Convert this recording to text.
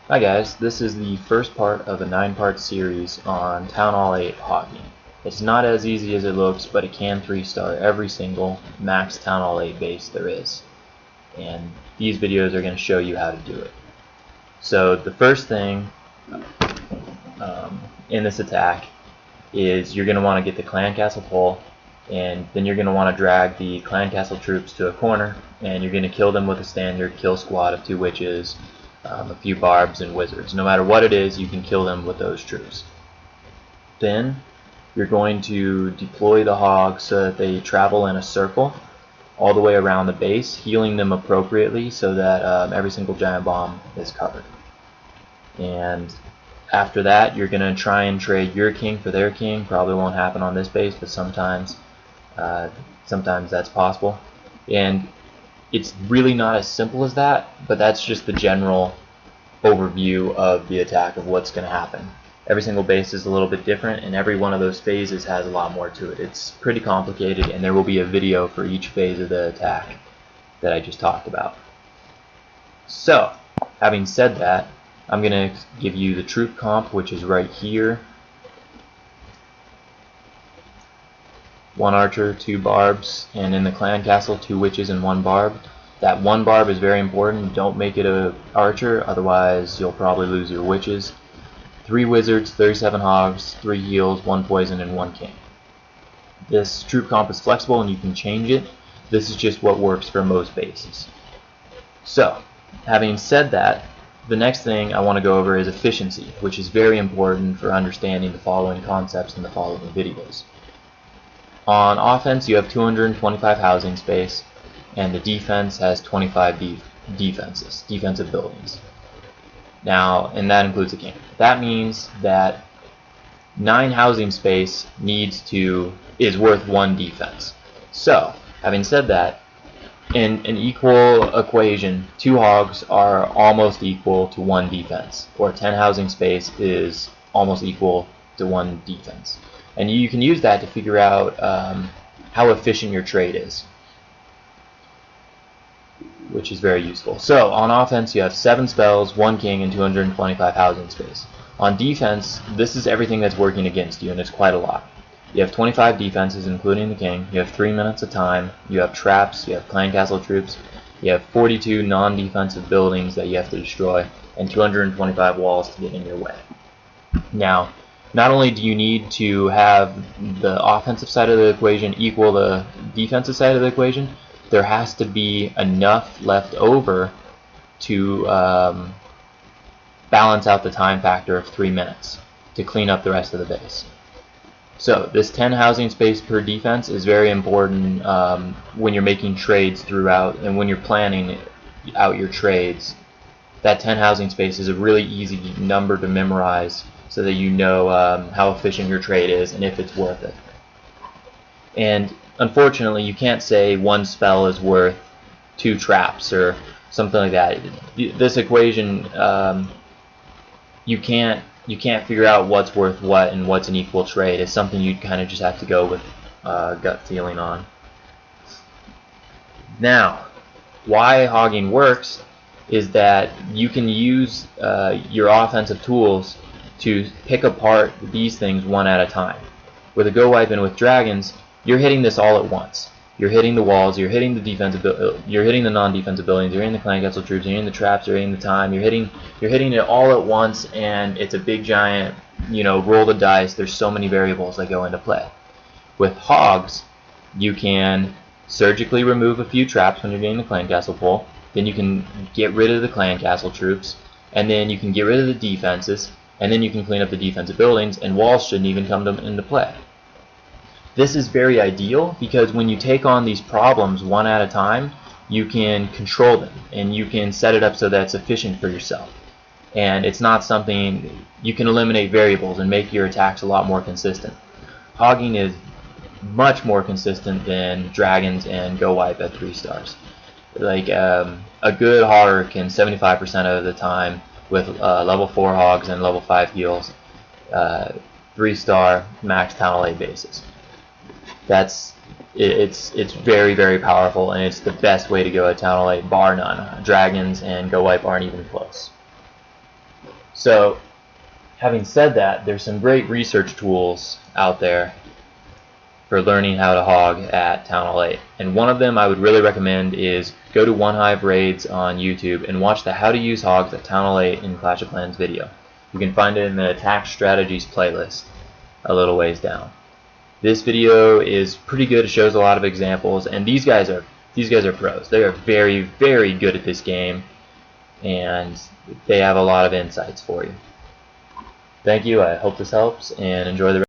Hi guys, this is the first part of a 9-part series on Town Hall 8 hockey. It's not as easy as it looks, but it can 3-star every single max Town Hall 8 base there is. And these videos are going to show you how to do it. So the first thing in this attack is you're going to want to get the clan castle pole, and then you're going to want to drag the clan castle troops to a corner, and you're going to kill them with a standard kill squad of 2 witches, a few barbs, and wizards. No matter what it is, you can kill them with those troops. Then you're going to deploy the hogs so that they travel in a circle all the way around the base, healing them appropriately so that every single giant bomb is covered. And after that, you're going to try and trade your king for their king. Probably won't happen on this base, but sometimes that's possible. And it's really not as simple as that, but that's just the general overview of the attack of what's going to happen. Every single base is a little bit different, and every one of those phases has a lot more to it. It's pretty complicated, and there will be a video for each phase of the attack that I just talked about. So, having said that, I'm going to give you the troop comp, which is right here. 1 archer, 2 barbs, and in the clan castle 2 witches and 1 barb. That 1 barb is very important. Don't make it a archer, otherwise you'll probably lose your witches. 3 wizards, 37 hogs, 3 heals, 1 poison, and 1 king. This troop comp is flexible and you can change it. This is just what works for most bases. So, having said that, the next thing I want to go over is efficiency, which is very important for understanding the following concepts in the following videos. On offense, you have 225 housing space, and the defense has 25 defensive buildings. Now, and that includes a king. That means that 9 housing space is worth 1 defense. So, having said that, in an equal equation, 2 hogs are almost equal to 1 defense, or 10 housing space is almost equal to 1 defense. And you can use that to figure out how efficient your trade is, which is very useful. So on offense, you have 7 spells, 1 king, and 225 housing space. On defense, this is everything that's working against you, and it's quite a lot. You have 25 defenses, including the king. You have 3 minutes of time. You have traps. You have clan castle troops. You have 42 non-defensive buildings that you have to destroy, and 225 walls to get in your way. Now, not only do you need to have the offensive side of the equation equal the defensive side of the equation, there has to be enough left over to balance out the time factor of 3 minutes to clean up the rest of the base. So this 10 housing space per defense is very important when you're making trades throughout, and when you're planning out your trades. That 10 housing space is a really easy number to memorize so that you know how efficient your trade is and if it's worth it. And unfortunately, you can't say 1 spell is worth 2 traps or something like that. This equation, you can't figure out what's worth what and what's an equal trade. It's something you kind of just have to go with gut feeling on. Now, why hogging works is that you can use your offensive tools to pick apart these things one at a time. With a Go Wipe and with dragons, you're hitting this all at once. You're hitting the walls, you're hitting the you're hitting the non-defensive buildings, you're hitting the clan castle troops, you're hitting the traps, you're hitting the time, you're hitting it all at once, and it's a big giant, roll the dice. There's so many variables that go into play. With hogs, you can surgically remove a few traps when you're getting the clan castle pole, then you can get rid of the clan castle troops, and then you can get rid of the defenses, and then you can clean up the defensive buildings, and walls shouldn't even come into play. This is very ideal because when you take on these problems one at a time, you can control them and you can set it up so that it's efficient for yourself. And it's not something you can eliminate variables and make your attacks a lot more consistent. Hogging is much more consistent than dragons and Go Wipe at 3 stars. Like a good hogger can 75% of the time with level 4 hogs and level 5 heals, 3-star max Town Hall 8 bases. It's very, very powerful, and it's the best way to go at Town Hall 8, bar none. Dragons and Go Wipe aren't even close. So, having said that, there's some great research tools out there for learning how to hog at Town Hall 8. And one of them I would really recommend is go to OneHive Raids on YouTube and watch the How to Use Hogs at Town Hall 8 in Clash of Clans video. You can find it in the Attack Strategies playlist a little ways down. This video is pretty good. It shows a lot of examples, and these guys are pros. They are very, very good at this game, and they have a lot of insights for you. Thank you. I hope this helps, and enjoy the rest.